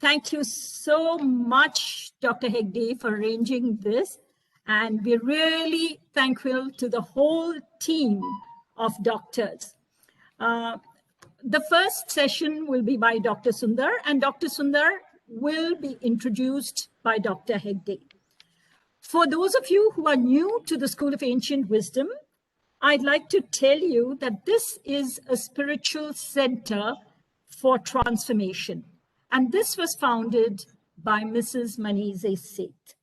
Thank you so much, Dr. Hegde, for arranging this. And we're really thankful to the whole team of doctors. The first session will be by Dr. Sundar, and Dr. Sundar will be introduced by Dr. Hegde. For those of you who are new to the School of Ancient Wisdom, I'd like to tell you that this is a spiritual center for transformation. And this was founded by Mrs. Manize Seth.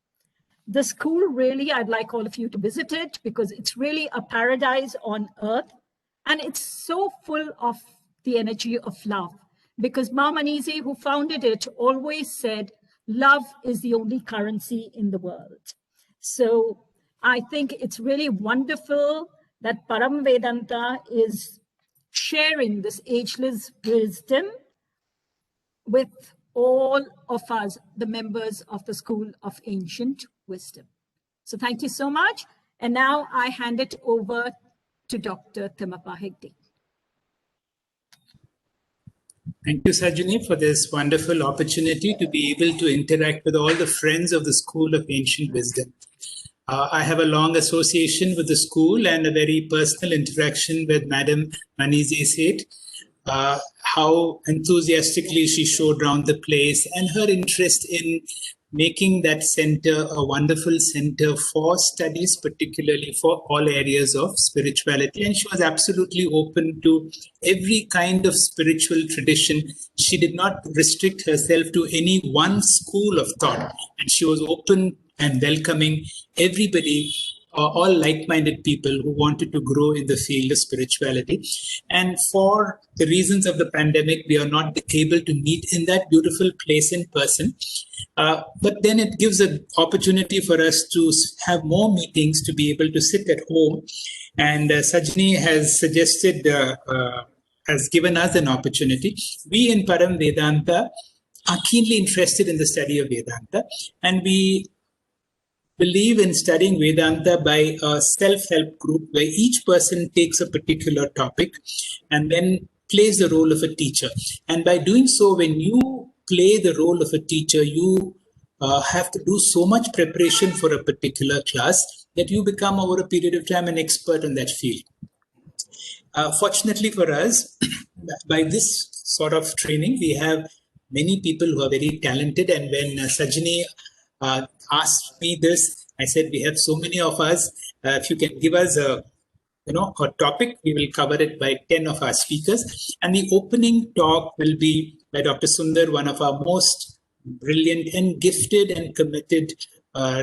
The school really, I'd like all of you to visit it because it's really a paradise on earth. And it's so full of the energy of love. Because Ma Manize, who founded it, always said, love is the only currency in the world. So I think it's really wonderful that Param Vedanta is sharing this ageless wisdom with all of us, the members of the School of Ancient Wisdom. So thank you so much. And now I hand it over to Dr. Thimmappa Hegde. Thank you, Sajani, for this wonderful opportunity to be able to interact with all the friends of the School of Ancient Wisdom. I have a long association with the school and a very personal interaction with Madam Manize Seth. How enthusiastically she showed around the place and her interest in making that center a wonderful center for studies, particularly for all areas of spirituality. And she was absolutely open to every kind of spiritual tradition. She did not restrict herself to any one school of thought. And she was open and welcoming everybody, all like-minded people who wanted to grow in the field of spirituality. And for the reasons of the pandemic, we are not able to meet in that beautiful place in person. But then it gives an opportunity for us to have more meetings, to be able to sit at home. And Sajani has suggested, has given us an opportunity. We in Param Vedanta are keenly interested in the study of Vedanta, and we believe in studying Vedanta by a self-help group where each person takes a particular topic and then plays the role of a teacher. And by doing so, when you play the role of a teacher, you have to do so much preparation for a particular class that you become over a period of time an expert in that field. Fortunately for us, by this sort of training, we have many people who are very talented. And when Sajani asked me this, I said, we have so many of us. If you can give us a topic, we will cover it by 10 of our speakers. And the opening talk will be by Dr. Sundar, one of our most brilliant and gifted and committed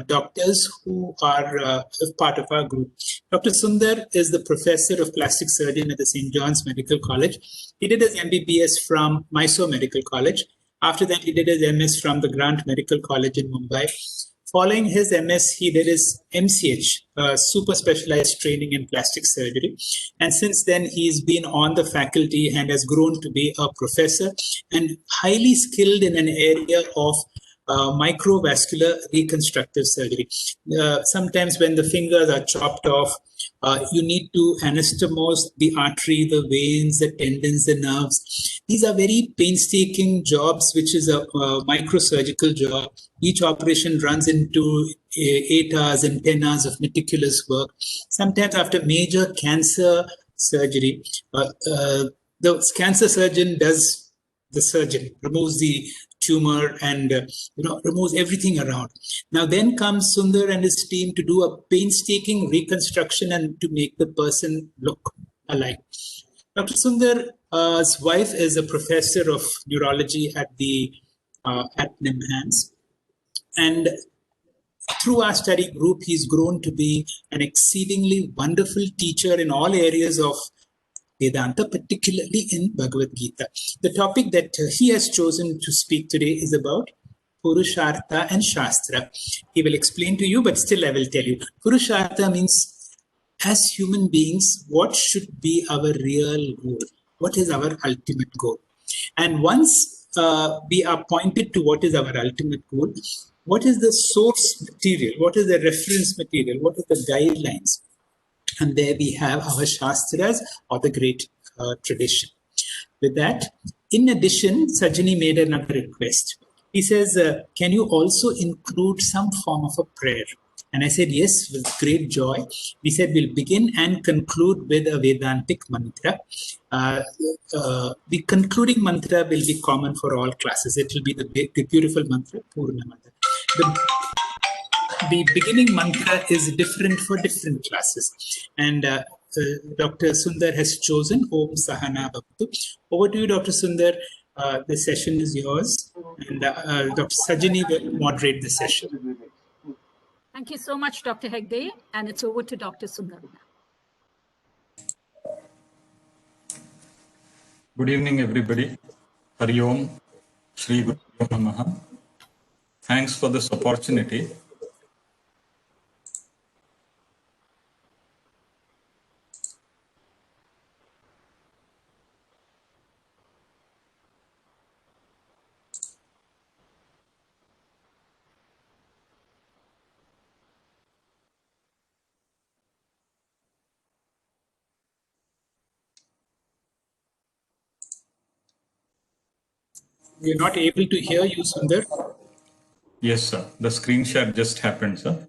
doctors who are part of our group. Dr. Sundar is the professor of plastic surgeon at the St. John's Medical College. He did his MBBS from Mysore Medical College. After that, he did his MS from the Grant Medical College in Mumbai. Following his MS, he did his MCH, super specialized training in plastic surgery. And since then, he's been on the faculty and has grown to be a professor and highly skilled in an area of microvascular reconstructive surgery. Sometimes when the fingers are chopped off, you need to anastomose the artery, the veins, the tendons, the nerves. These are very painstaking jobs, which is a microsurgical job. Each operation runs into 8 hours and 10 hours of meticulous work. Sometimes after major cancer surgery, the cancer surgeon does the surgery, removes the tumor and removes everything around. Now then comes Sundar and his team to do a painstaking reconstruction and to make the person look alike. Dr. Sundar's wife is a professor of neurology at NIMHANS, and through our study group, he's grown to be an exceedingly wonderful teacher in all areas of Vedanta, particularly in Bhagavad Gita. The topic that he has chosen to speak today is about Purushartha and Shastra. He will explain to you, but still I will tell you. Purushartha means, as human beings, what should be our real goal? What is our ultimate goal? And once we are pointed to what is our ultimate goal, what is the source material? What is the reference material? What are the guidelines? And there we have our Shastras or the great tradition. With that, in addition, Sajani made another request. He says, can you also include some form of a prayer? And I said, yes, with great joy. We said we'll begin and conclude with a Vedantic mantra. The concluding mantra will be common for all classes. It will be the beautiful mantra, Purnamada. The beginning mantra is different for different classes. And Dr. Sundar has chosen Om Sahana Bhavatu. Over to you, Dr. Sundar. The session is yours. And Dr. Sajani will moderate the session. Thank you so much, Dr. Hegde. And it's over to Dr. Sundar. Good evening, everybody. Hari Om, Shri Guru Namaha. Thanks for this opportunity. We're not able to hear you, Sundar. Yes, sir. The screen share just happened, sir.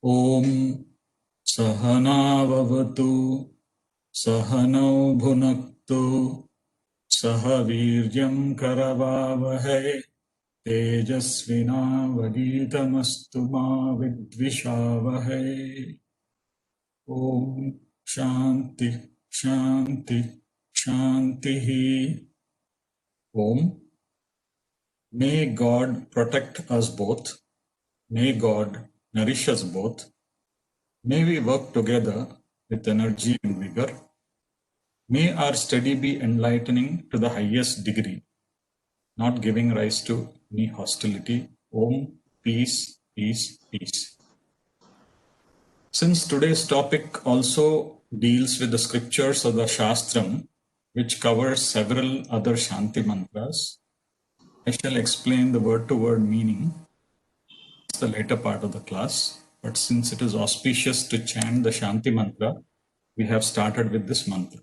Om Sahana Vavatu Sahanau Bhunaktu Sahaviryam Karavavahai Tejasvina Vaditamastu Ma Vidvishavahai. Om Shanti Shanti Shantihi. Om. May God protect us both. May God nourish us both. May we work together with energy and vigor. May our study be enlightening to the highest degree, not giving rise to any hostility. Om, peace, peace, peace. Since today's topic also deals with the scriptures of the Shastram, which covers several other Shanti mantras, I shall explain the word-to-word meaning. It's the later part of the class, but since it is auspicious to chant the Shanti mantra, we have started with this mantra.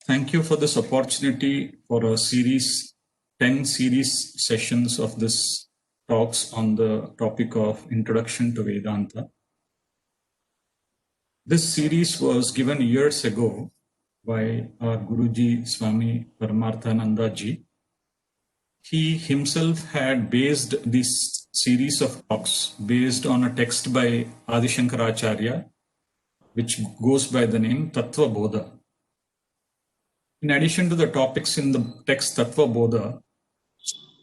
Thank you for this opportunity for a series, 10 series sessions of this talks on the topic of Introduction to Vedanta. This series was given years ago by our Guruji Swami Paramarthananda Ji. He himself had based this series of talks based on a text by Adi Shankaracharya, which goes by the name Tattva Bodha. In addition to the topics in the text Tattva Bodha,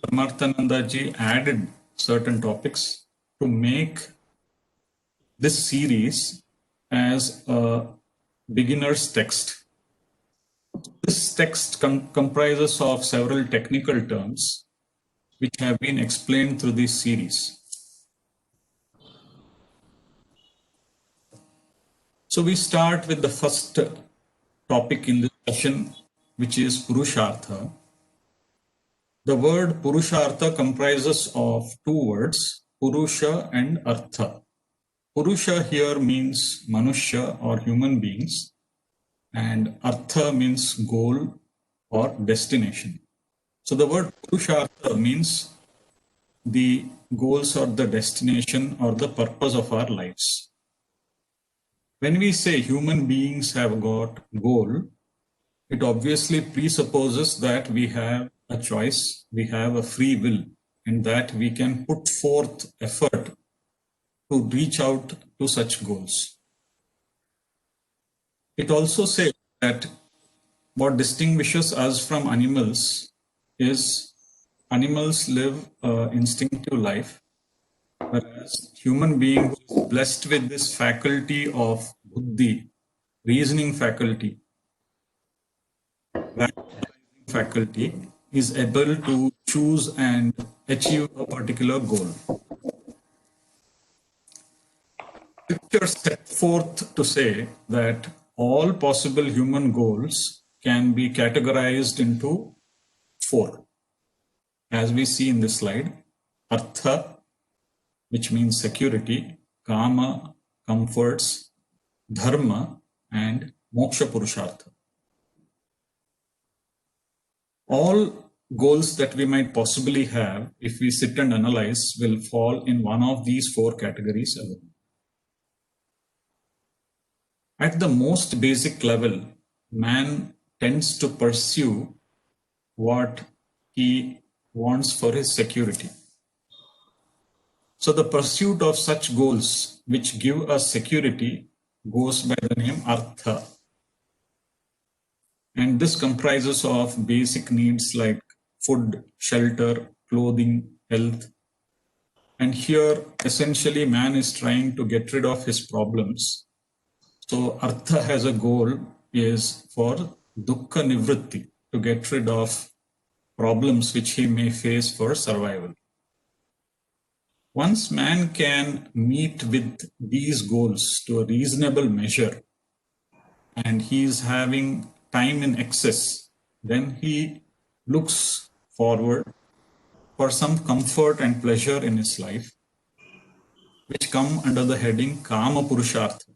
Paramarthananda Ji added certain topics to make this series as a beginner's text. This text comprises of several technical terms which have been explained through this series. So we start with the first topic in this session, which is Purushartha. The word Purushartha comprises of two words, Purusha and Artha. Purusha here means Manushya or human beings, and Artha means goal or destination. So the word Purushartha means the goals or the destination or the purpose of our lives. When we say human beings have got goal, it obviously presupposes that we have a choice, we have a free will, and that we can put forth effort to reach out to such goals. It also says that what distinguishes us from animals is animals live instinctive life, whereas human being who is blessed with this faculty of buddhi, reasoning faculty, faculty, is able to choose and achieve a particular goal. Scripture set forth to say that all possible human goals can be categorized into four. As we see in this slide, Artha, which means security, Kama, comforts, Dharma, and moksha purushartha. All goals that we might possibly have, if we sit and analyze, will fall in one of these four categories alone. At the most basic level, man tends to pursue what he wants for his security. So the pursuit of such goals which give us security goes by the name artha. And this comprises of basic needs like food, shelter, clothing, health. And here, essentially, man is trying to get rid of his problems. So artha has a goal is for dukkha nivritti, to get rid of problems which he may face for survival. Once man can meet with these goals to a reasonable measure, and he is having time in excess, then he looks forward for some comfort and pleasure in his life, which come under the heading Kama Purushartha.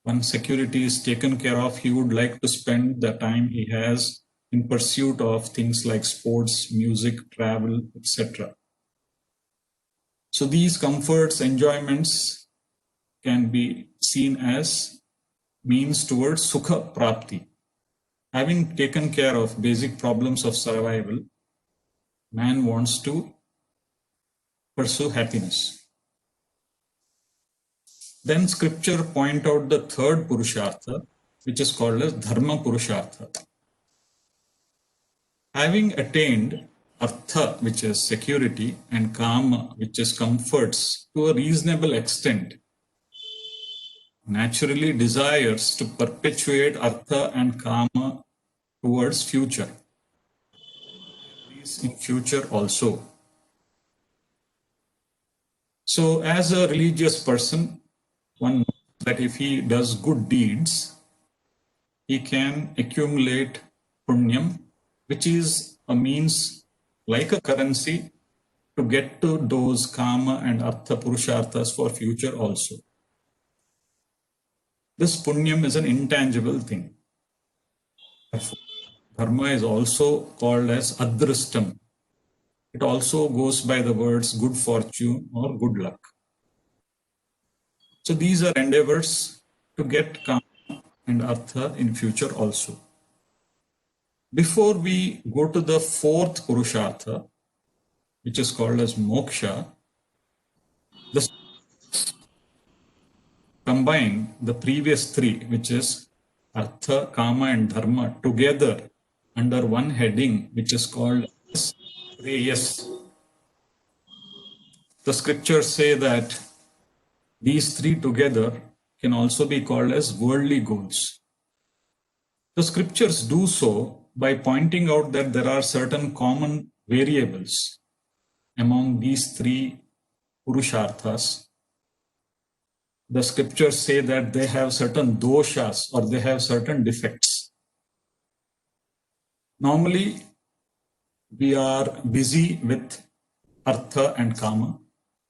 When security is taken care of, he would like to spend the time he has in pursuit of things like sports, music, travel, etc. So these comforts, enjoyments can be seen as means towards sukha prapti. Having taken care of basic problems of survival, man wants to pursue happiness. Then scripture point out the third purushartha, which is called as dharma purushartha. Having attained artha, which is security, and kama, which is comforts, to a reasonable extent, naturally desires to perpetuate artha and kama towards future, in future also. So as a religious person, one knows that if he does good deeds, he can accumulate punyam, which is a means like a currency to get to those kama and artha purusharthas for future also. This punyam is an intangible thing. Dharma is also called as adristam. It also goes by the words good fortune or good luck. So these are endeavors to get kama and artha in future also. Before we go to the fourth purushartha, which is called as moksha, combine the previous three, which is artha, kama and dharma, together under one heading, which is called preyas. The scriptures say that these three together can also be called as worldly goals. The scriptures do so by pointing out that there are certain common variables among these three purusharthas. The scriptures say that they have certain doshas or they have certain defects. Normally, we are busy with artha and kama.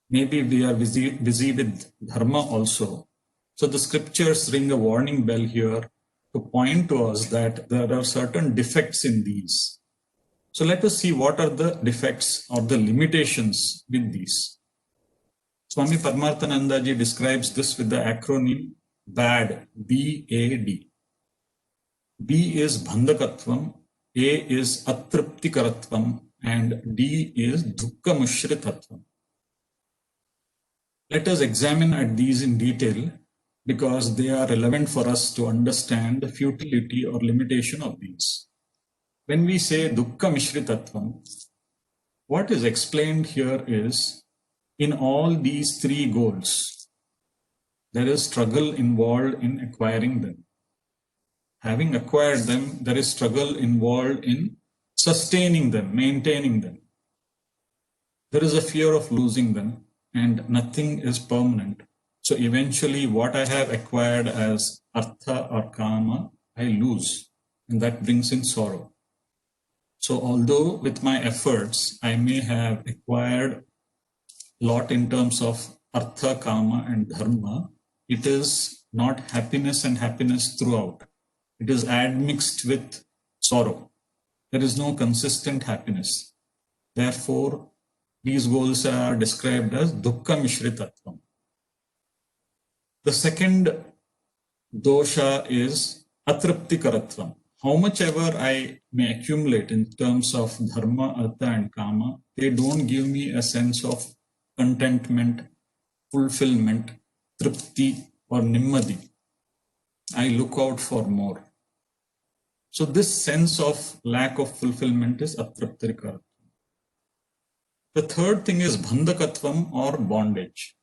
Maybe we are busy with dharma also. So the scriptures ring a warning bell here to point to us that there are certain defects in these. So let us see what are the defects or the limitations with these. Swami Paramarthananda ji describes this with the acronym BAD, B-A-D. B is Bhandakatvam, A is Atriptikaratvam, and D is Dukkha Mushritatvam. Let us examine at these in detail because they are relevant for us to understand the futility or limitation of these. When we say Dukkha Mishritatvam, what is explained here is in all these three goals, there is struggle involved in acquiring them. Having acquired them, there is struggle involved in sustaining them, maintaining them. There is a fear of losing them, and nothing is permanent. So eventually what I have acquired as artha or kama, I lose, and that brings in sorrow. So although with my efforts, I may have acquired a lot in terms of artha, kama and dharma, it is not happiness and happiness throughout. It is admixed with sorrow. There is no consistent happiness. Therefore, these goals are described as dukkha mishritatvam. The second dosha is atriptikaratvam. How much ever I may accumulate in terms of dharma, artha and kama, they don't give me a sense of contentment, fulfillment, tripti or nimmadi. I look out for more. So this sense of lack of fulfillment is atriptikaratvam. The third thing is bandhakatvam or bondage.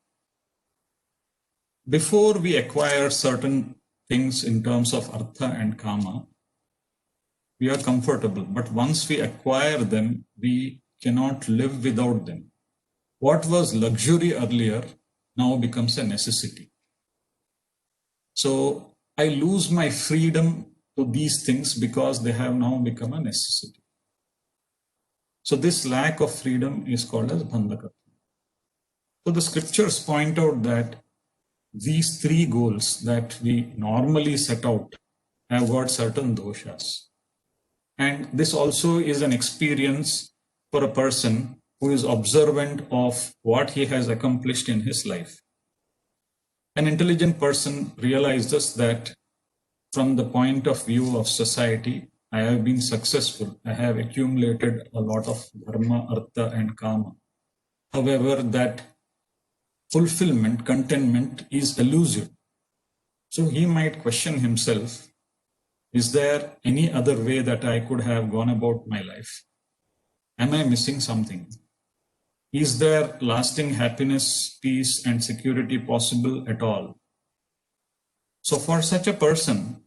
Before we acquire certain things in terms of artha and kama, we are comfortable, but once we acquire them, we cannot live without them. What was luxury earlier now becomes a necessity. So I lose my freedom to these things because they have now become a necessity. So this lack of freedom is called as bandhakatvam. So the scriptures point out that these three goals that we normally set out have got certain doshas. And this also is an experience for a person who is observant of what he has accomplished in his life. An intelligent person realizes that from the point of view of society, I have been successful. I have accumulated a lot of dharma, artha and kama. However, that fulfillment, contentment is elusive. So he might question himself, is there any other way that I could have gone about my life? Am I missing something? Is there lasting happiness, peace, and security possible at all? So for such a person,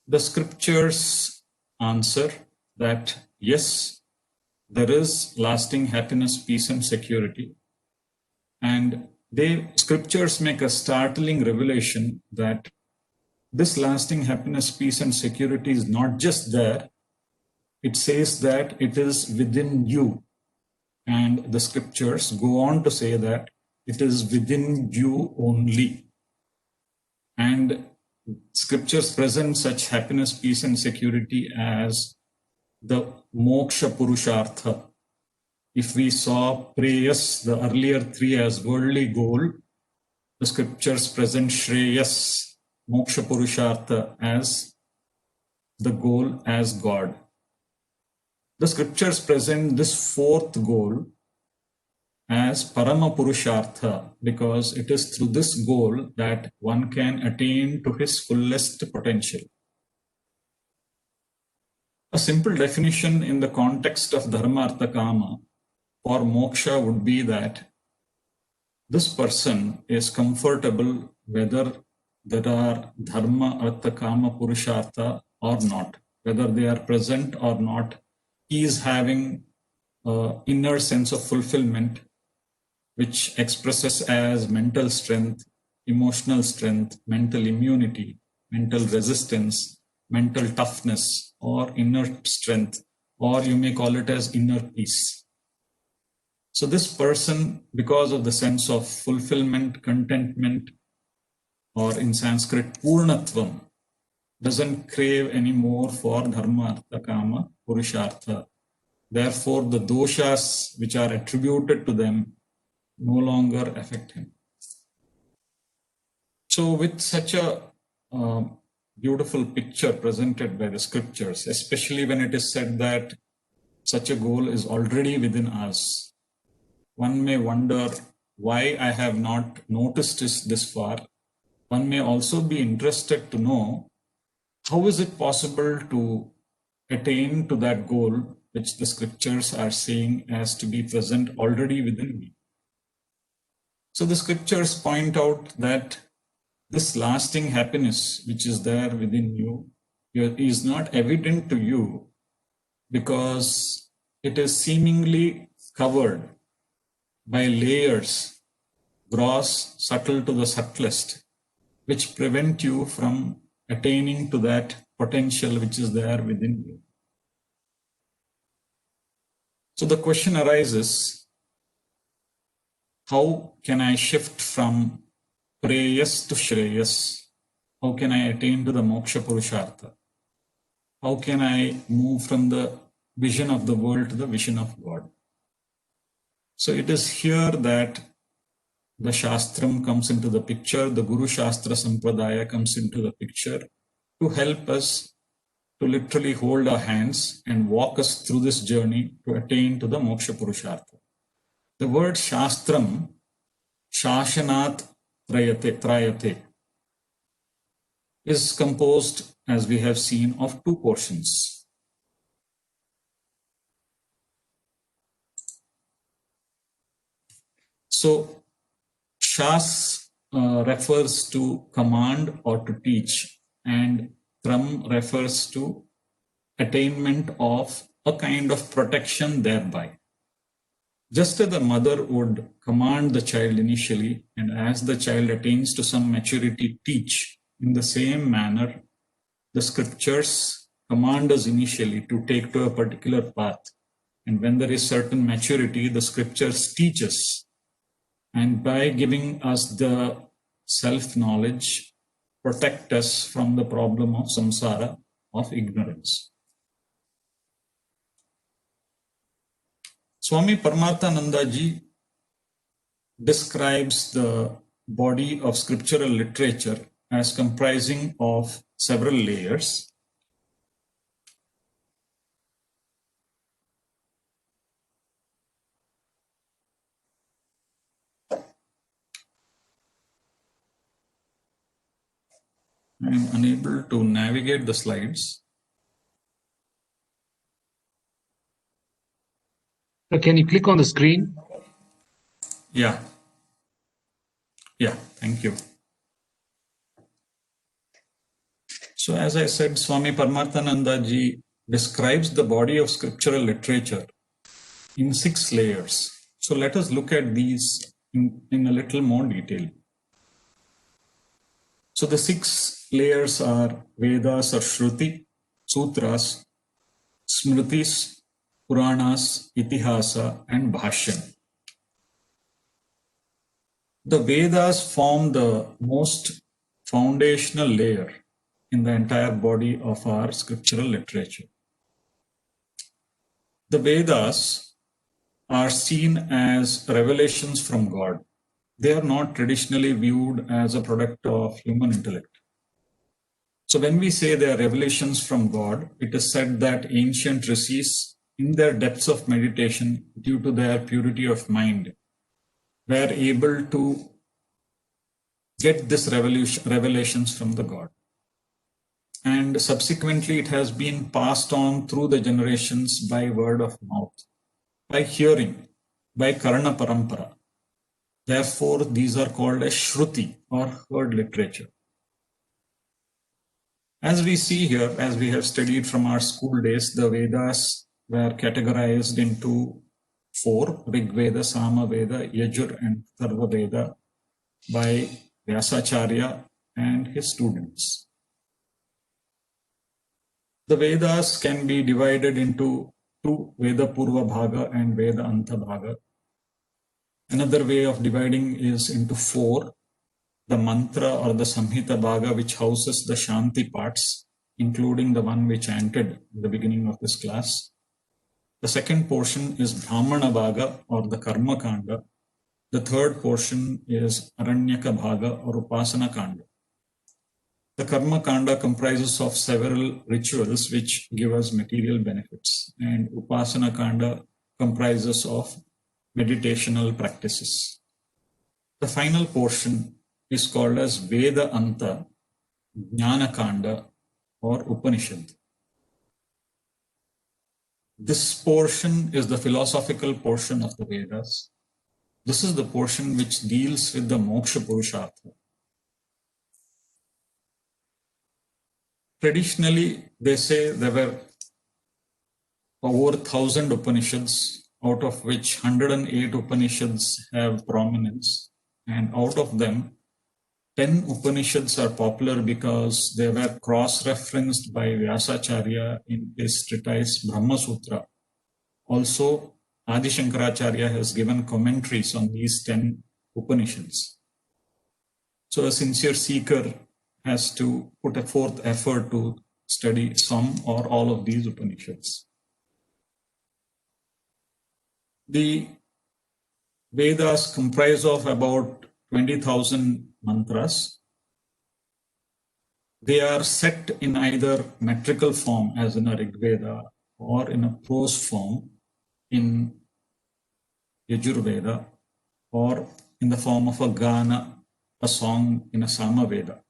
the scriptures answer that yes, there is lasting happiness, peace, and security. And scriptures make a startling revelation that this lasting happiness, peace, and security is not just there. It says that it is within you. And the scriptures go on to say that it is within you only. And scriptures present such happiness, peace, and security as the moksha purushartha. If we saw preyas, the earlier three, as worldly goal, the scriptures present shreyas, moksha purushartha, as the goal as God. The scriptures present this fourth goal as parama purushartha, because it is through this goal that one can attain to his fullest potential. A simple definition in the context of dharma, artha, kama for moksha would be that this person is comfortable whether there are dharma, artha, kama, purushartha or not, whether they are present or not. He is having an inner sense of fulfillment, which expresses as mental strength, emotional strength, mental immunity, mental resistance, mental toughness, or inner strength, or you may call it as inner peace. So this person, because of the sense of fulfillment, contentment, or in Sanskrit, purnatvam, doesn't crave any more for dharma, artha, kama, purushartha. Therefore, the doshas which are attributed to them no longer affect him. So with such a beautiful picture presented by the scriptures, especially when it is said that such a goal is already within us, one may wonder why I have not noticed this far. One may also be interested to know how is it possible to attain to that goal which the scriptures are saying as to be present already within me. So the scriptures point out that this lasting happiness which is there within you is not evident to you because it is seemingly covered by layers, gross, subtle to the subtlest, which prevent you from attaining to that potential which is there within you. So the question arises, how can I shift from preyas to shreyas? how can I attain to the moksha purushartha? How can I move from the vision of the world to the vision of God? So it is here that the Shastram comes into the picture, the Guru Shastra Sampradaya comes into the picture to help us to literally hold our hands and walk us through this journey to attain to the moksha purushartha. The word Shastram, Shashanat Trayate, is composed, as we have seen, of two portions. So, Shas refers to command or to teach, and Tram refers to attainment of a kind of protection thereby. Just as the mother would command the child initially, and as the child attains to some maturity, teach, in the same manner, the scriptures command us initially to take to a particular path. And when there is certain maturity, the scriptures teach us. And by giving us the self-knowledge, protect us from the problem of samsara, of ignorance. Swami Paramarthananda Ji describes the body of scriptural literature as comprising of several layers. I am unable to navigate the slides. Can you click on the screen? Yeah, thank you. So as I said, Swami Paramarthananda Ji describes the body of scriptural literature in 6 layers. So let us look at these in a little more detail. So the 6 layers are Vedas or Shruti, Sutras, Smritis, Puranas, Itihasa, and Bhashyan. The Vedas form the most foundational layer in the entire body of our scriptural literature. The Vedas are seen as revelations from God. They are not traditionally viewed as a product of human intellect. So when we say they are revelations from God, it is said that ancient rishis, in their depths of meditation, due to their purity of mind, were able to get this revelations from the God. And subsequently, it has been passed on through the generations by word of mouth, by hearing, by Karana Parampara. Therefore, these are called as Shruti or heard literature. As we see here, as we have studied from our school days, the Vedas were categorized into 4, Rig Veda, Sama Veda, Yajur, and Tharva Veda by Vyasacharya and his students. The Vedas can be divided into 2, Veda Purva Bhaga and Veda Anta Bhaga. Another way of dividing is into 4, the mantra or the Samhita Bhaga, which houses the Shanti parts, including the one we chanted in the beginning of this class. The second portion is Brahmana Bhaga or the Karma Kanda. The third portion is Aranyaka Bhaga or Upasana Kanda. The Karma Kanda comprises of several rituals which give us material benefits, and Upasana Kanda comprises of meditational practices. The final portion is called as Veda Anta, Jnana Kanda, or Upanishad. This portion is the philosophical portion of the Vedas. This is the portion which deals with the moksha purushartha. Traditionally, they say there were over 1,000 Upanishads, out of which 108 Upanishads have prominence. And out of them, 10 Upanishads are popular because they were cross-referenced by Vyasacharya in his treatise Brahma Sutra. Also, Adi Shankaracharya has given commentaries on these 10 Upanishads. So a sincere seeker has to put a forth effort to study some or all of these Upanishads. The Vedas comprise of about 20,000 mantras. They are set in either metrical form, as in a Rig Veda, or in a prose form in Yajurveda, or in the form of a Gana, a song in a Samaveda.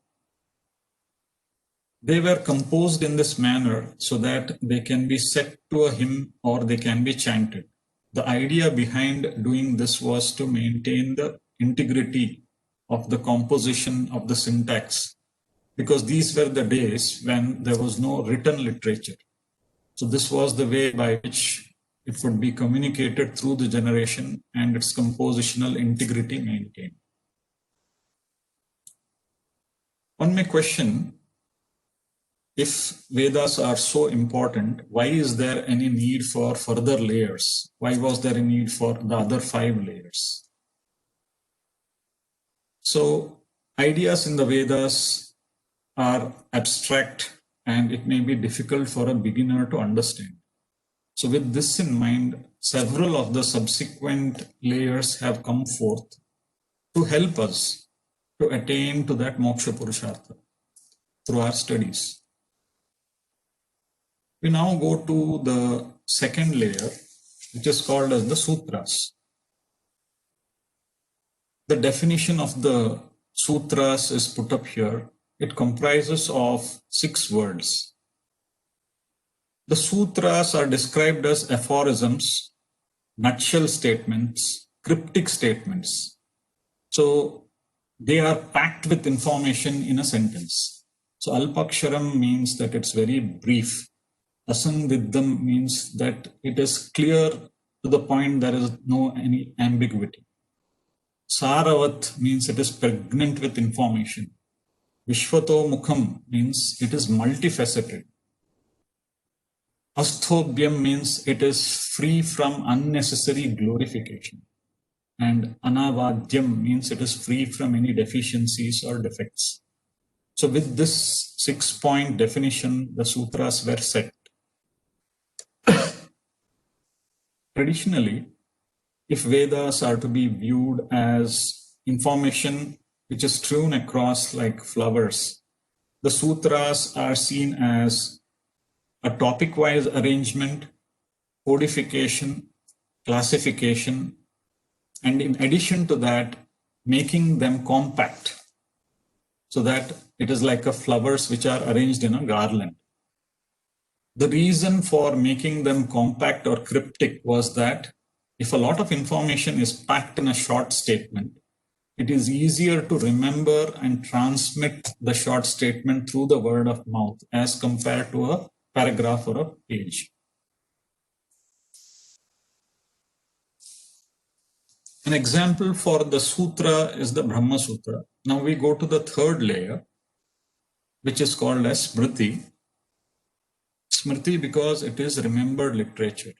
They were composed in this manner so that they can be set to a hymn or they can be chanted. The idea behind doing this was to maintain the integrity of the composition of the syntax, because these were the days when there was no written literature. So this was the way by which it would be communicated through the generation and its compositional integrity maintained. One may question, if Vedas are so important, why is there any need for further layers? Why was there a need for the other 5 layers? So ideas in the Vedas are abstract and it may be difficult for a beginner to understand. So with this in mind, several of the subsequent layers have come forth to help us to attain to that moksha purushartha through our studies. We now go to the second layer, which is called as the sutras. The definition of the sutras is put up here. It comprises of 6 words. The sutras are described as aphorisms, nutshell statements, cryptic statements. So they are packed with information in a sentence. So alpaksharam means that it's very brief. Asandiddham means that it is clear to the point, there is no any ambiguity. Saravat means it is pregnant with information. Vishvato Mukham means it is multifaceted. Asthobhyam means it is free from unnecessary glorification. And Anavadyam means it is free from any deficiencies or defects. So with this 6-point definition, the sutras were set. Traditionally, if Vedas are to be viewed as information which is strewn across like flowers, the sutras are seen as a topic-wise arrangement, codification, classification, and in addition to that, making them compact so that it is like a flowers which are arranged in a garland. The reason for making them compact or cryptic was that if a lot of information is packed in a short statement, it is easier to remember and transmit the short statement through the word of mouth as compared to a paragraph or a page. An example for the sutra is the Brahma Sutra. Now we go to the third layer, which is called as Smriti. Smriti because it is remembered literature.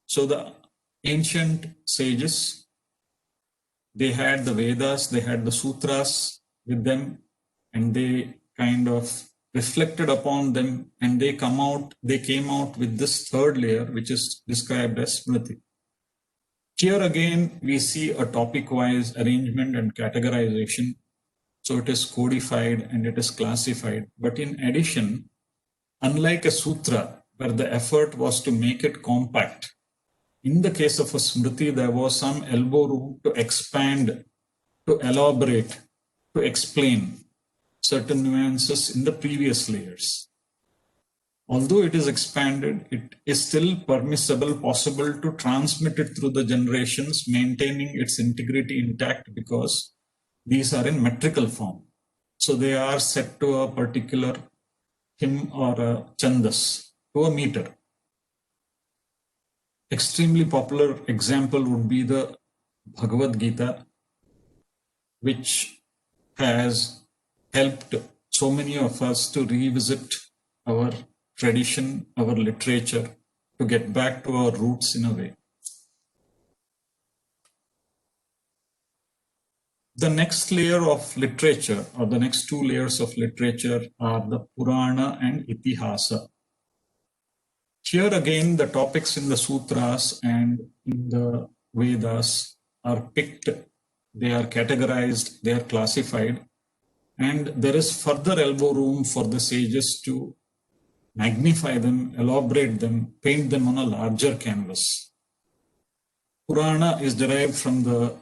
So the ancient sages, they had the Vedas, they had the sutras with them, and they kind of reflected upon them, and they came out with this third layer, which is described as Smriti. Here again, we see a topic-wise arrangement and categorization. So it is codified and it is classified. But in addition, unlike a sutra, where the effort was to make it compact, in the case of a Smriti, there was some elbow room to expand, to elaborate, to explain certain nuances in the previous layers. Although it is expanded, it is still possible to transmit it through the generations, maintaining its integrity intact because these are in metrical form. So they are set to a particular hymn or a chandas, to a meter. Extremely popular example would be the Bhagavad Gita, which has helped so many of us to revisit our tradition, our literature, to get back to our roots in a way. The next layer of literature, or the next two layers of literature, are the Purana and Itihasa. Here again, the topics in the sutras and in the Vedas are picked, they are categorized, they are classified, and there is further elbow room for the sages to magnify them, elaborate them, paint them on a larger canvas. Purana is derived from the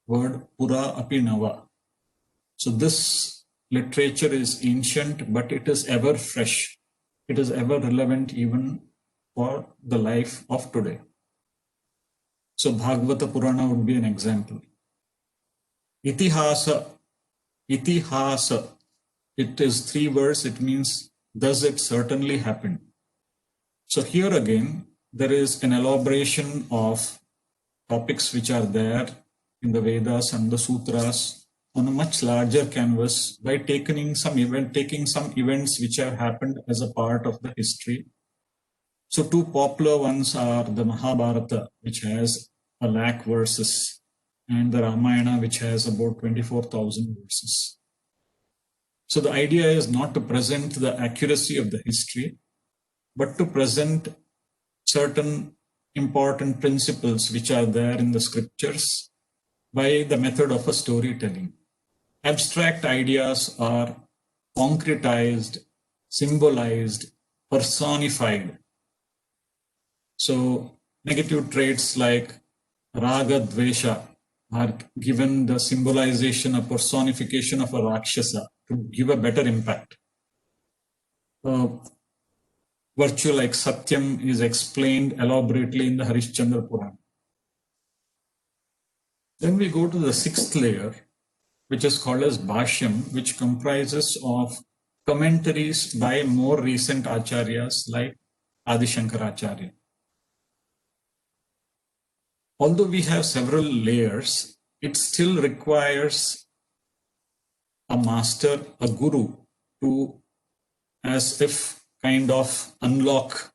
word Pura Apinava. So this literature is ancient, but it is ever fresh. It is ever relevant even for the life of today. So Bhagavata Purana would be an example. Itihasa, it is three words, it means, does it certainly happen? So here again, there is an elaboration of topics which are there in the Vedas and the Sutras on a much larger canvas by taking some events which have happened as a part of the history. So two popular ones are the Mahabharata, which has 1,00,000 verses, and the Ramayana, which has about 24,000 verses. So the idea is not to present the accuracy of the history, but to present certain important principles which are there in the scriptures by the method of a storytelling. Abstract ideas are concretized, symbolized, personified. So negative traits like raga, dvesha are given the symbolization, a personification of a Rakshasa to give a better impact. Virtue like Satyam is explained elaborately in the Harishchandra Purana. Then we go to the sixth layer, which is called as Bhashyam, which comprises of commentaries by more recent acharyas like Adi Shankaracharya. Although we have several layers, it still requires a master, a guru, to, as if, kind of unlock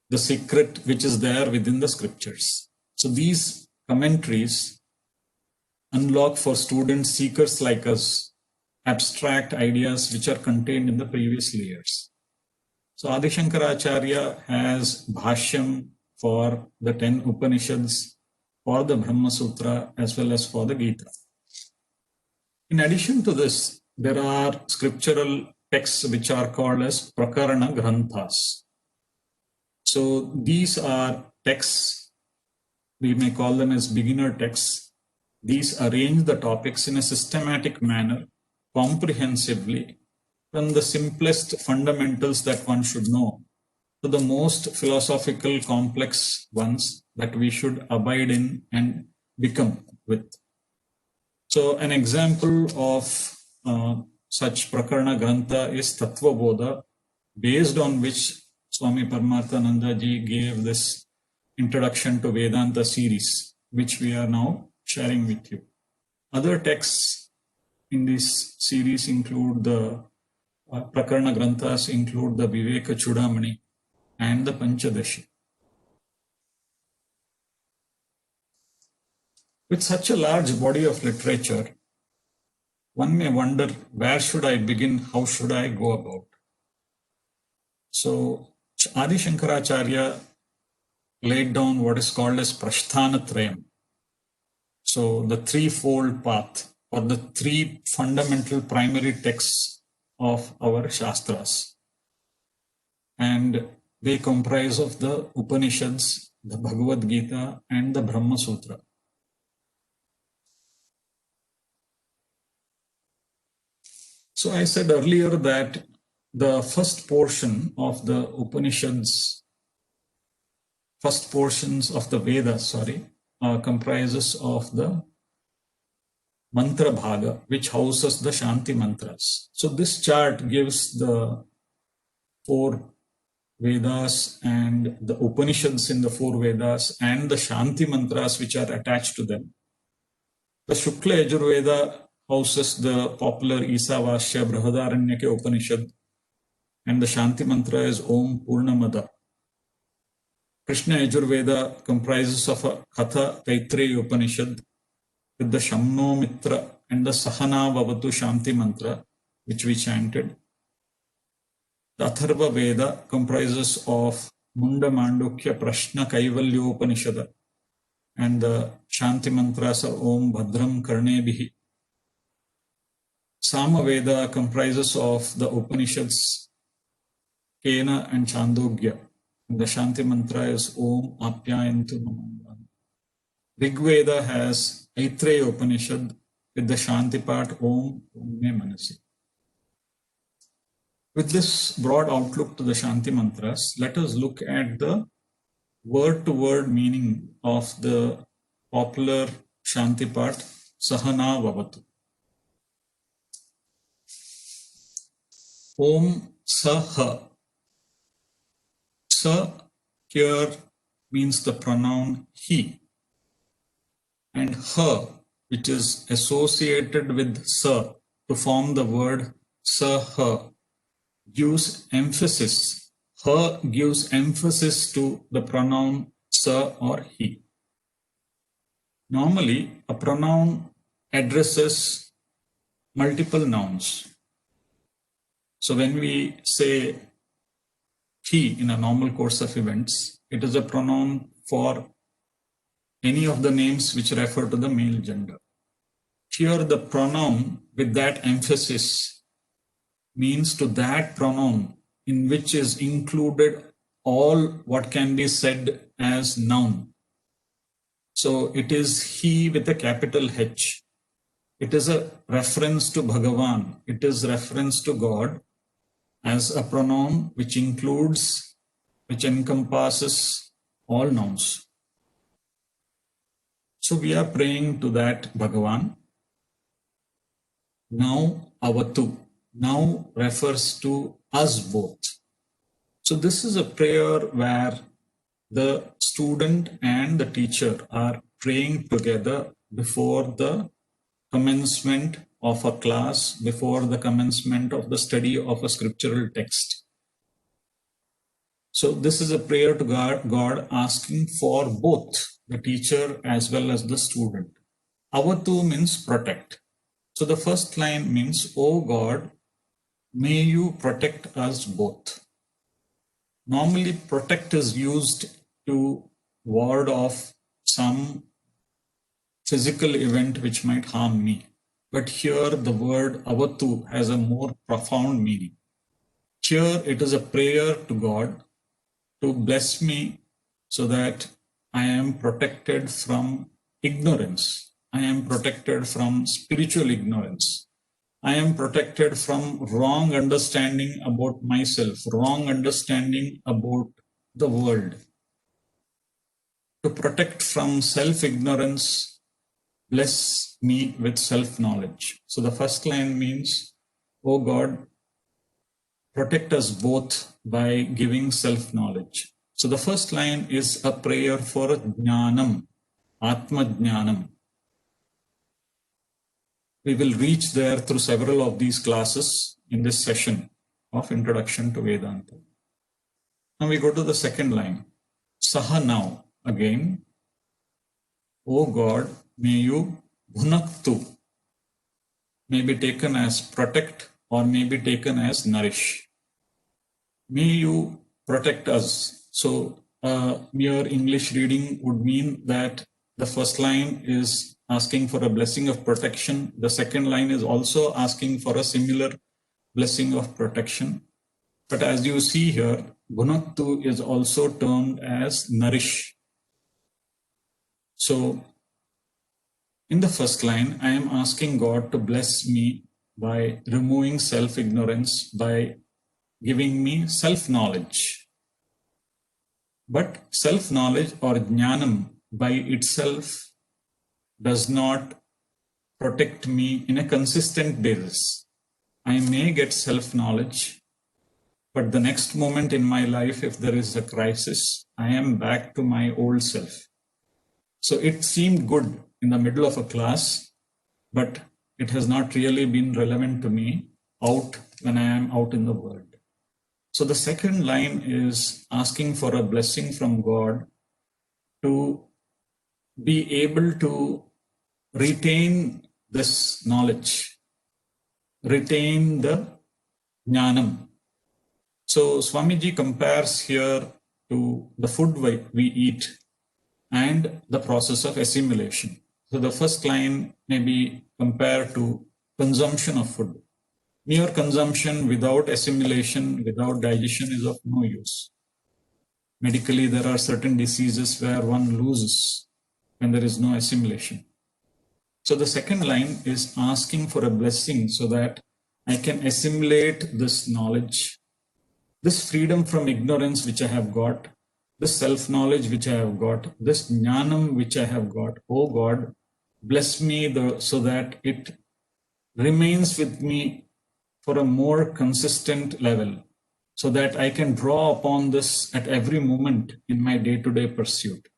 the secret which is there within the scriptures. So these commentaries unlock for students, seekers like us, abstract ideas which are contained in the previous layers. So Adi Shankaracharya has Bhashyam for the 10 Upanishads, for the Brahma Sutra, as well as for the Gita. In addition to this, there are scriptural texts which are called as Prakarana Granthas. So these are texts, we may call them as beginner texts. These arrange the topics in a systematic manner, comprehensively, from the simplest fundamentals that one should know to the most philosophical, complex ones that we should abide in and become with. So an example of such Prakarana Grantha is Tattva Bodha, based on which Swami Paramarthananda ji gave this introduction to Vedanta series, which we are now sharing with you. Other texts in this series include the Prakarana Granthas include the Viveka Chudamani and the Panchadashi. With such a large body of literature, one may wonder, where should I begin? How should I go about? So Adi Shankaracharya laid down what is called as Prasthanatrayam. So the threefold path, or the three fundamental primary texts of our Shastras. And they comprise of the Upanishads, the Bhagavad Gita, and the Brahma Sutra. So I said earlier that the first portion of the Upanishads, first portions of the Vedas, comprises of the Mantra Bhaga, which houses the Shanti Mantras. So this chart gives the 4 Vedas and the Upanishads in the 4 Vedas and the Shanti Mantras which are attached to them. The Shukla Yajurveda houses the popular Isavasya Brihadaranyaka Upanishad, and the Shanti Mantra is Om Purnamada. Krishna Yajurveda comprises of a Katha Taittiriya Upanishad with the Shamno Mitra and the Sahana Vavatu Shanti mantra, which we chanted. The Atharva Veda comprises of Munda Mandukya Prashna Kaivalyopanishada, and the Shanti mantras are Om Bhadram Karnebihi. Sama Veda comprises of the Upanishads Kena and Chandogya, and the Shanti mantra is Om Apyayantu Mamam. Rig Veda has Aitreya Upanishad with the Shanti part Om Me Manasi. With this broad outlook to the Shanti mantras, let us look at the word-to-word meaning of the popular Shanti part Sahana Vavatu. Om Saha. Sa here means the pronoun he, and her, which is associated with sa to form the word saha, gives emphasis. Her gives emphasis to the pronoun sa or he. Normally, a pronoun addresses multiple nouns. So when we say he in a normal course of events, it is a pronoun for any of the names which refer to the male gender. Here the pronoun with that emphasis means to that pronoun in which is included all what can be said as noun. So it is he with a capital H. It is a reference to Bhagavan. It is reference to God as a pronoun which includes, which encompasses all nouns. So we are praying to that Bhagavan. Now Avatu. Now refers to us both. So this is a prayer where the student and the teacher are praying together before the commencement of a class, before the commencement of the study of a scriptural text. So this is a prayer to God asking for both the teacher as well as the student. Avatu means protect. So the first line means, O God, may you protect us both. Normally, protect is used to ward off some physical event which might harm me. But here the word avatu has a more profound meaning. Here it is a prayer to God to bless me so that I am protected from ignorance. I am protected from spiritual ignorance. I am protected from wrong understanding about myself, wrong understanding about the world. To protect from self-ignorance, bless me with self-knowledge. So the first line means, oh God, protect us both by giving self-knowledge. So the first line is a prayer for jnanam, atma jnanam. We will reach there through several of these classes in this session of Introduction to Vedanta. Now we go to the second line. Saha now, again. O God, may you bhunaktu, may be taken as protect or may be taken as nourish. May you protect us. So mere English reading would mean that the first line is asking for a blessing of protection. The second line is also asking for a similar blessing of protection. But as you see here, bhunaktu is also termed as nourish. So in the first line, I am asking God to bless me by removing self-ignorance, by giving me self-knowledge. But self-knowledge or jnanam by itself does not protect me in a consistent basis. I may get self-knowledge, but the next moment in my life, if there is a crisis, I am back to my old self. So it seemed good in the middle of a class, but it has not really been relevant to me out when I am out in the world. So the second line is asking for a blessing from God to be able to retain this knowledge, retain the jnanam. So Swamiji compares here to the food we eat and the process of assimilation. So the first line may be compared to consumption of food. Mere consumption without assimilation, without digestion is of no use. Medically, there are certain diseases where one loses when there is no assimilation. So the second line is asking for a blessing so that I can assimilate this knowledge, this freedom from ignorance which I have got, this self-knowledge which I have got, this jnanam which I have got. Oh God, bless me so that it remains with me for a more consistent level, so that I can draw upon this at every moment in my day-to-day pursuit.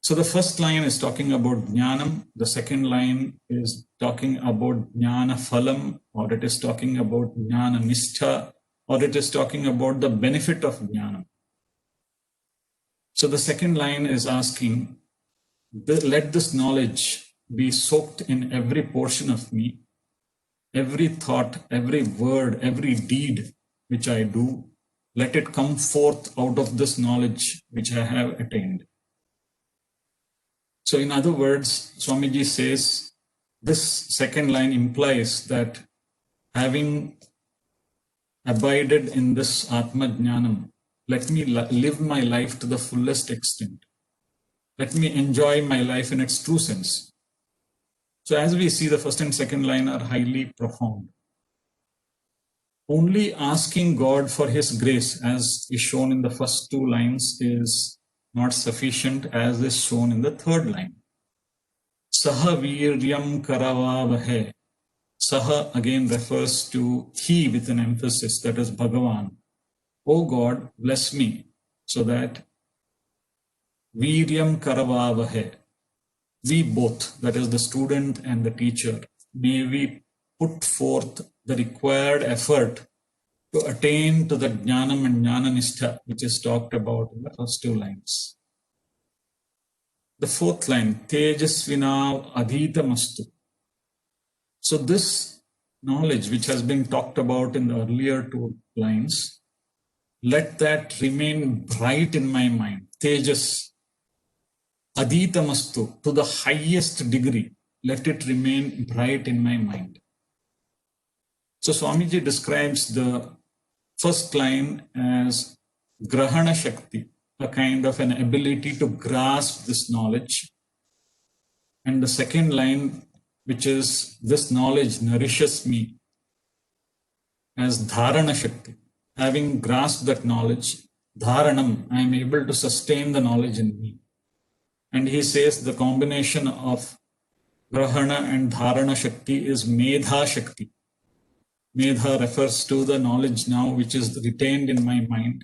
So the first line is talking about jnanam, the second line is talking about jnana phalam, or it is talking about jnana nishtha, or it is talking about the benefit of jnanam. So the second line is asking, let this knowledge be soaked in every portion of me, every thought, every word, every deed which I do, let it come forth out of this knowledge which I have attained. So in other words, Swamiji says, this second line implies that having abided in this Atma Jnanam, let me live my life to the fullest extent. Let me enjoy my life in its true sense. So as we see, the first and second line are highly profound. Only asking God for His grace, as is shown in the first two lines, is not sufficient, as is shown in the third line. Saha viryam karavavahe. Saha again refers to he with an emphasis, that is Bhagavan. Oh God, bless me so that viryam karavavahe, we both, that is the student and the teacher, may we put forth the required effort to attain to the jnanam and jnananistha, which is talked about in the first two lines. The fourth line, tejasvina adhitamastu. So this knowledge which has been talked about in the earlier two lines, let that remain bright in my mind. Tejas, adhitamastu, to the highest degree, let it remain bright in my mind. So Swamiji describes the first line as grahana shakti, a kind of an ability to grasp this knowledge. And the second line, which is this knowledge nourishes me, as dharana shakti. Having grasped that knowledge, dharanam, I am able to sustain the knowledge in me. And he says the combination of grahana and dharana shakti is medha shakti. Medha refers to the knowledge now which is retained in my mind.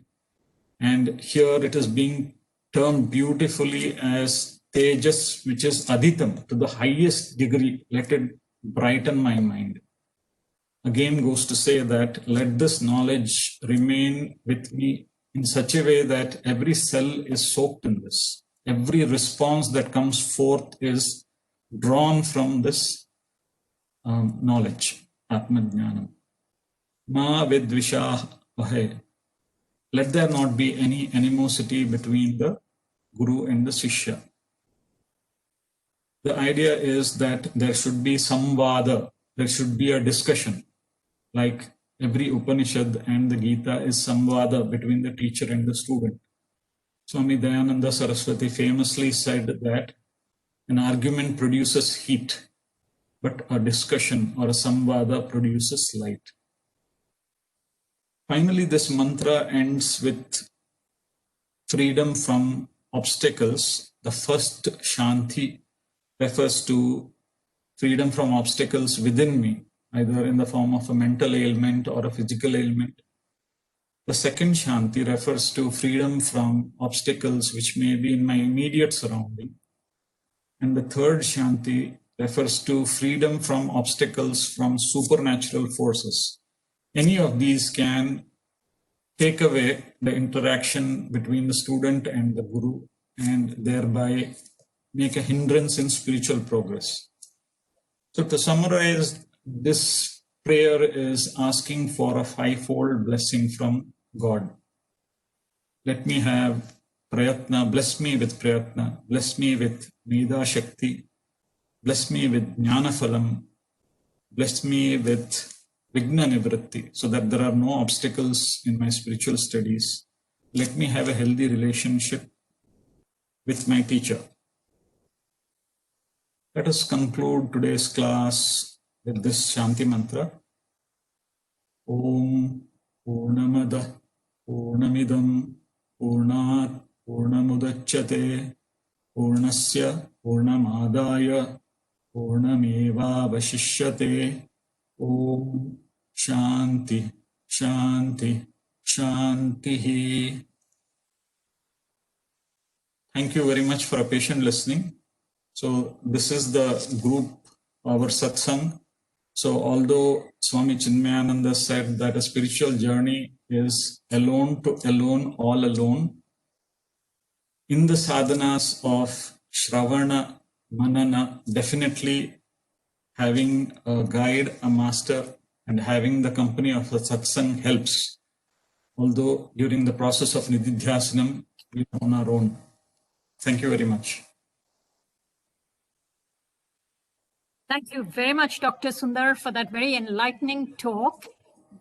And here it is being termed beautifully as tejas, which is adhitam, to the highest degree, let it brighten my mind. Again goes to say that let this knowledge remain with me in such a way that every cell is soaked in this. Every response that comes forth is drawn from this knowledge, Atma Jnanam. Ma vidvisha vahe. Let there not be any animosity between the Guru and the Shishya. The idea is that there should be samvada, there should be a discussion. Like every Upanishad and the Gita is samvada between the teacher and the student. Swami Dayananda Saraswati famously said that an argument produces heat, but a discussion or a samvada produces light. Finally, this mantra ends with freedom from obstacles. The first Shanti refers to freedom from obstacles within me, either in the form of a mental ailment or a physical ailment. The second Shanti refers to freedom from obstacles which may be in my immediate surrounding. And the third Shanti refers to freedom from obstacles from supernatural forces. Any of these can take away the interaction between the student and the Guru and thereby make a hindrance in spiritual progress. So to summarize, this prayer is asking for a fivefold blessing from God. Let me have prayatna, bless me with prayatna, bless me with Medha Shakti, bless me with Jnana Phalam, bless me with Vigna Nivritti, so that there are no obstacles in my spiritual studies. Let me have a healthy relationship with my teacher. Let us conclude today's class with this Shanti mantra. Om Purnamada Purnamidam Purnat Purnamudachyate Purnasya Purnamadaya Purnameva Vashishyate. Om Shanti Shanti Shanti. Thank you very much for a patient listening. So this is the group, our satsang. So although Swami Chinmayananda said that a spiritual journey is alone to alone, all alone, in the sadhanas of Shravana, Manana, definitely having a guide, a master, and having the company of the satsang helps. Although during the process of Nididhyasanam, we are on our own. Thank you very much. Thank you very much, Dr. Sundar, for that very enlightening talk.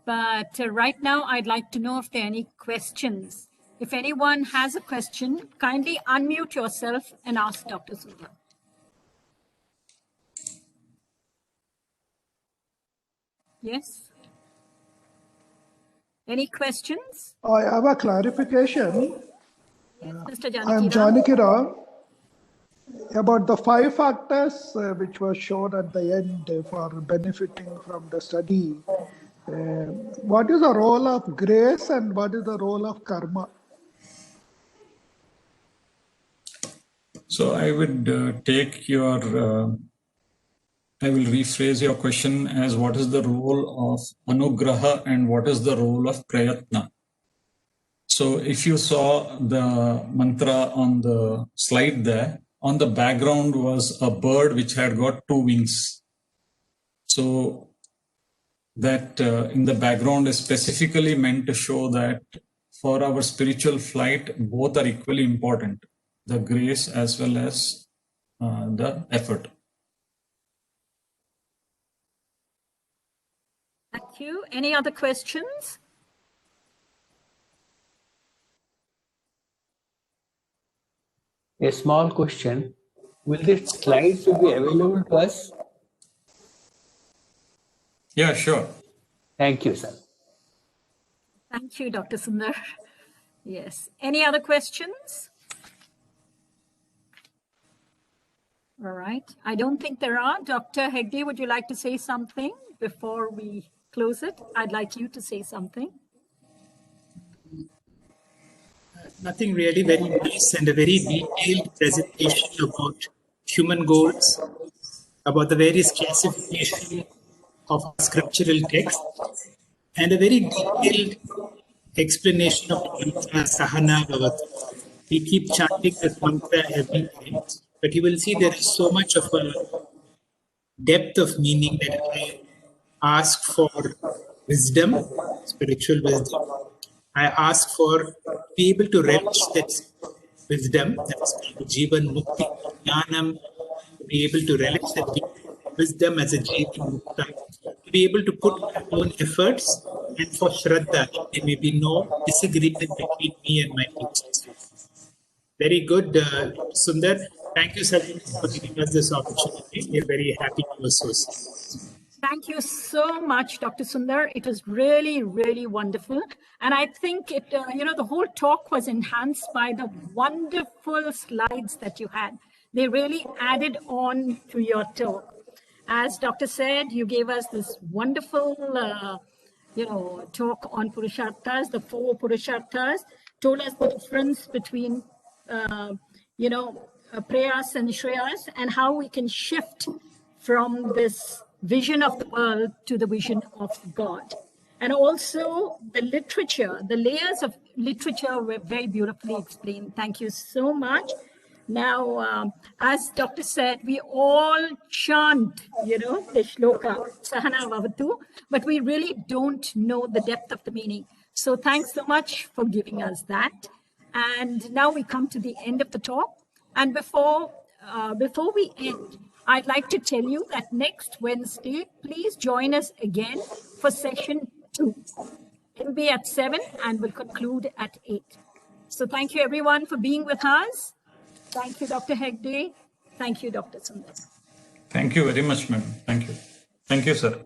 But right now, I'd like to know if there are any questions. If anyone has a question, kindly unmute yourself and ask Dr. Sundar. Yes? Any questions? I have a clarification. Mr. I am Janaki Rao. About the 5 factors which were shown at the end for benefiting from the study. What is the role of grace and what is the role of karma? So I would take your, I will rephrase your question as what is the role of anugraha and what is the role of prayatna. So if you saw the mantra on the slide there, on the background was a bird which had got 2 wings. So that in the background is specifically meant to show that for our spiritual flight, both are equally important, the grace as well as the effort. Thank you. Any other questions? A small question. Will this slide be available to us? Yeah, sure. Thank you, sir. Thank you, Dr. Sundar. Yes. Any other questions? All right. I don't think there are. Dr. Hegde, would you like to say something before we close it? I'd like you to say something. Nothing really, very nice and a very detailed presentation about human goals, about the various classification of scriptural text, and a very detailed explanation of the mantra Sahana Bhavatu. We keep chanting this mantra every time, but you will see there is so much of a depth of meaning that I ask for wisdom, spiritual wisdom. I ask for be able to relish that wisdom, that is called Jivan Mukti, Jnanam, to be able to relish that wisdom as a Jivan Mukta, to be able to put my own efforts, and for Shraddha, there may be no disagreement between me and my teachers. Very good, Sundar. Thank you, sir, for giving us this opportunity. We are very happy to associate. Thank you so much, Dr. Sundar. It was really, really wonderful. And I think it, the whole talk was enhanced by the wonderful slides that you had. They really added on to your talk. As Dr. said, you gave us this wonderful, talk on Purusharthas, the 4 Purusharthas, told us the difference between, prayas and shreyas, and how we can shift from this vision of the world to the vision of God. And also the literature, the layers of literature were very beautifully explained. Thank you so much. Now, as Dr. said, we all chant, the shloka, Sahana Vavatu, but we really don't know the depth of the meaning. So thanks so much for giving us that. And now we come to the end of the talk. And before we end, I'd like to tell you that next Wednesday, please join us again for session 2. It'll be at 7 and we'll conclude at 8. So thank you everyone for being with us. Thank you, Dr. Hegde. Thank you, Dr. Sundar. Thank you very much, ma'am. Thank you. Thank you, sir.